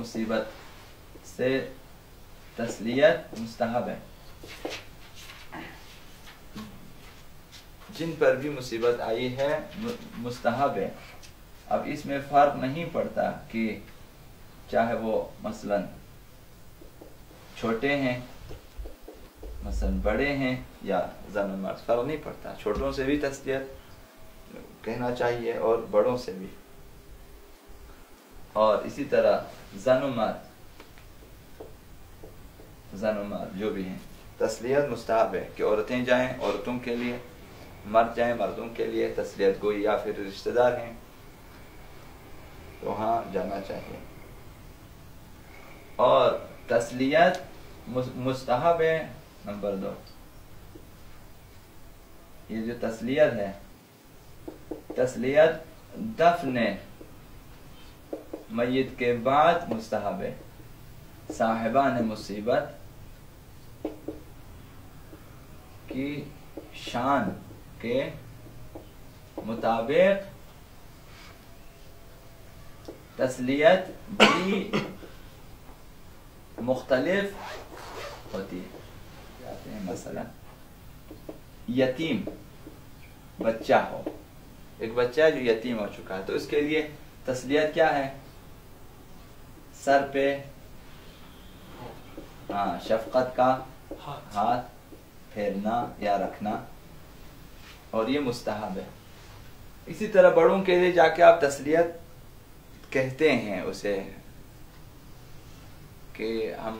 मुसीबत से तस्लियत मुस्तहब है। जिन पर भी मुसीबत आई है मुस्तहब है। अब इसमें फ़र्क नहीं पड़ता कि चाहे वो मसलन छोटे हैं, मसलन बड़े हैं या ज़न मर्द, फ़र्क नहीं पड़ता। छोटों से भी तस्लियत कहना चाहिए और बड़ों से भी। और इसी तरह ज़न मर्द जो भी हैं तस्लियत मुस्तहब है कि औरतें जाएं औरतों के लिए, मर्द जाएं मर्दों के लिए तस्लियत गोई, या फिर रिश्तेदार हैं तो वहाँ जाना चाहिए। और तस्लियत मुस्तहब है। नंबर 2, ये जो तस्लियत है, तस्लियत दफने मय्यत के बाद मुस्तहब है। साहिबान मुसीबत की शान के मुताबिक तस्लियत भी मुख्तलिफ होती है। मसलन यतीम बच्चा हो, एक बच्चा जो यतीम हो चुका है, तो उसके लिए तस्लियत क्या है? सर पे शफकत का हाथ फेरना या रखना, और ये मुस्तहब है। इसी तरह बड़ों के लिए जाके आप तस्लियत कहते हैं उसे कि हम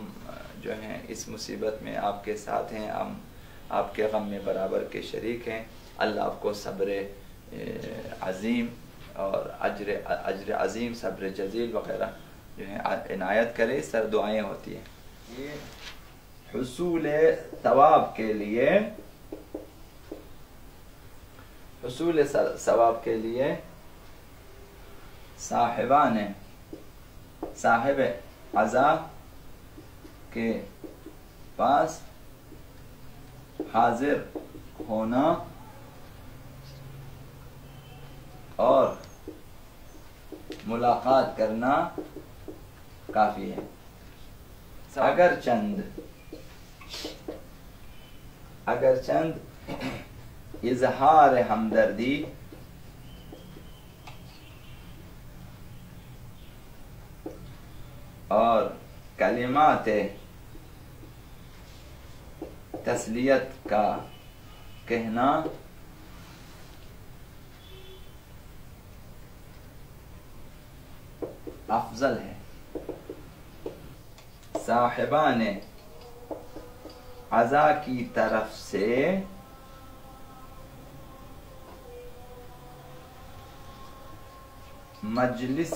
जो हैं इस मुसीबत में आपके साथ हैं, हम आपके गम में बराबर के शरीक हैं, अल्लाह आपको सब्र अज़ीम और अज्र अज़ीम, सब्र जज़ील वग़ैरह जो है इनायत करे। इस तरह दुआएँ होती हैं। ये हुसूल सवाब के लिए, हुसूल सवाब के लिए साहिब अज़ा के पास हाजिर होना और मुलाकात करना काफी है। अगर चंद इजहार हमदर्दी और कलिमात तस्लियत का कहना अफजल है। साहिबान अज़ा की तरफ से मजलिस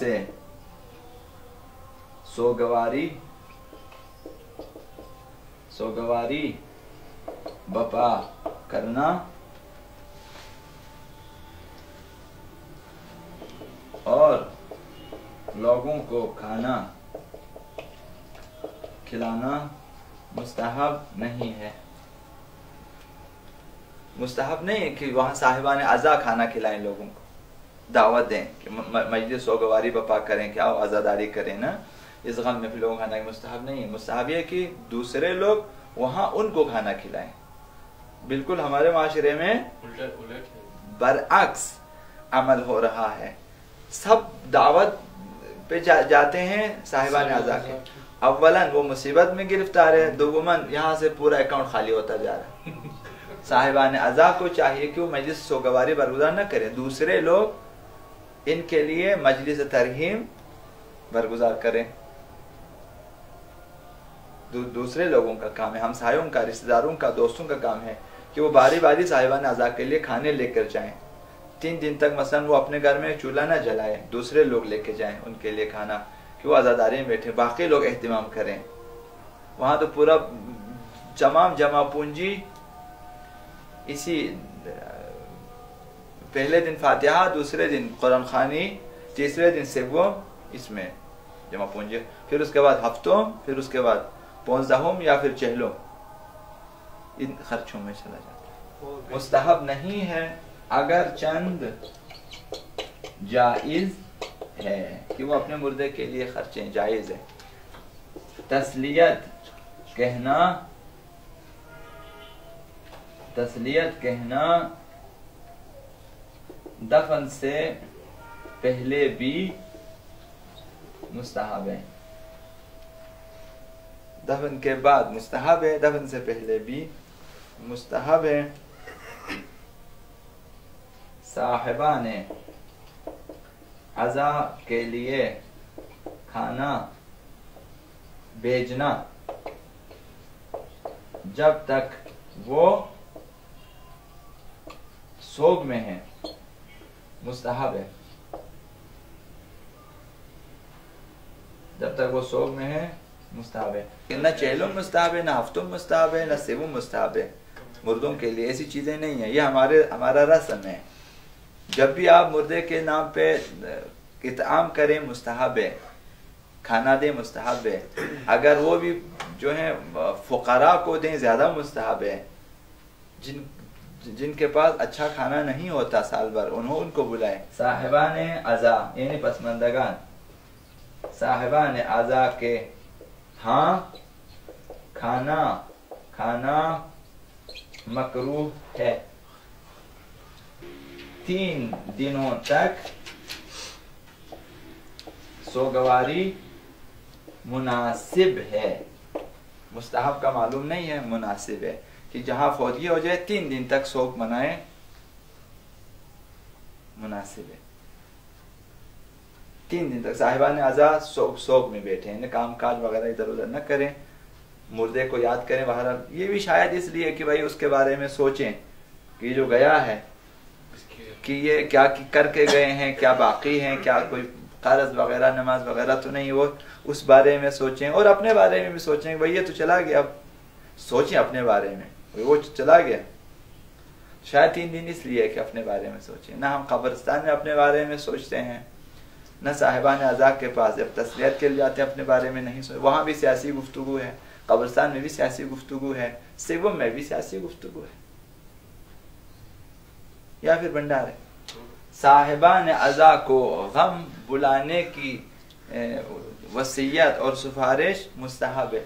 सोगवारी बपा करना और लोगों को खाना खिलाना मुस्तहब नहीं है। मुस्तहब नहीं है कि वहाँ साहिबान अज़ा खाना खिलाएं, लोगों को दावत दें कि मजलिस सोगवारी बपा करें, कि आओ आज़ादारी करें ना, इस गम में भी लोगों को खाना। मुस्तहब नहीं है। मुस्तहब ये कि दूसरे लोग वहाँ उनको खाना खिलाएं। बिल्कुल हमारे माशरे में बरअक्स अमल हो रहा है। सब दावत पे जाते हैं साहिबान अज़ा के। अव्वलन वो मुसीबत में गिरफ्तार है, दोगुमन यहाँ से पूरा अकाउंट खाली होता जा रहा है। साहिबान अज़ा को चाहिए कि वो मजलिस सोगवारी बरगुजार न करें, दूसरे लोग इनके लिए मजलिस तरहीम बरगुजार करें। दूसरे लोगों का काम है, हमसायों का, रिश्तेदारों का, दोस्तों का काम है कि वो बारी बारी साहिबान अज़ा के लिए खाने लेकर जाएं। 3 दिन तक मसलन वो अपने घर में चूल्हा ना जलाए, दूसरे लोग लेके जाएं उनके लिए खाना, कि वो आज़ादारी में बैठे, बाकी लोग एहतिमाम करें। वहाँ तो पूरा जमा पूंजी इसी पहले दिन फातिहा, दूसरे दिन कुरान खानी, तीसरे दिन से वो इसमें जमा पूंजी, फिर उसके बाद हफ्तों, फिर उसके बाद 15 या फिर चहलों, इन खर्चों में चला जाता है। मुस्तहब नहीं है अगर चंद जायज़ है कि वो अपने मुर्दे के लिए खर्चें, जायज़ है। तस्लियत कहना दफन से पहले भी मुस्तहब है। दफन के बाद मुस्तहब है, दफन से पहले भी मुस्तहब है। साहिबान अज़ा के लिए खाना भेजना जब तक वो सोग में है मुस्तहब है। जब तक वो सोग में है मुस्तहब है। न चेलुम मुस्तहब है, न हफ्तुम मुस्तहब है, न सेवुम मुस्तहब है। मुर्दों के लिए ऐसी चीजें नहीं है, ये हमारा रस्म है। जब भी आप मुर्दे के नाम पे इत्आम करें मुस्तहब है, खाना दें मुस्तहब है। अगर वो भी जो है फुकरा को दें ज्यादा मुस्तहब है। जिनके पास अच्छा खाना नहीं होता साल भर, उनको बुलाएं। साहिबान अज़ा यानी पसमंदगान, साहिबान अज़ा के हाँ खाना मकरूह है। 3 दिनों तक सोगवारी मुनासिब है। मुस्तहब का मालूम नहीं है, मुनासिब है कि जहां फौजी हो जाए 3 दिन तक सोग मनाए, मुनासिब है। 3 दिन तक साहिबान अज़ा सोग में बैठे हैं, काम काज वगैरह इधर उधर न करें, मुर्दे को याद करें। बहरहाल ये भी शायद इसलिए कि भाई उसके बारे में सोचें कि जो गया है कि ये क्या करके गए हैं, क्या बाकी हैं, क्या कोई कर्ज वगैरह नमाज वगैरह तो नहीं, वो उस बारे में सोचें। और अपने बारे में भी सोचें, भाई ये तो चला गया, अब सोचें अपने बारे में, वो चला गया। शायद 3 दिन इसलिए कि अपने बारे में सोचें। ना हम कब्रिस्तान में अपने बारे में सोचते हैं, न साहिबान अज़ा के पास जब तस्लियत के लिए जाते हैं अपने बारे में नहीं सोचते। वहां भी सियासी गुफ्तगू है, कब्रिस्तान में भी सियासी गुफ्तगू है, सिवम में भी सियासी गुफ्तगू है, या फिर भंडार है। साहिबान अज़ा को गम बुलाने की वसीयत और सिफारिश मुस्तहब है।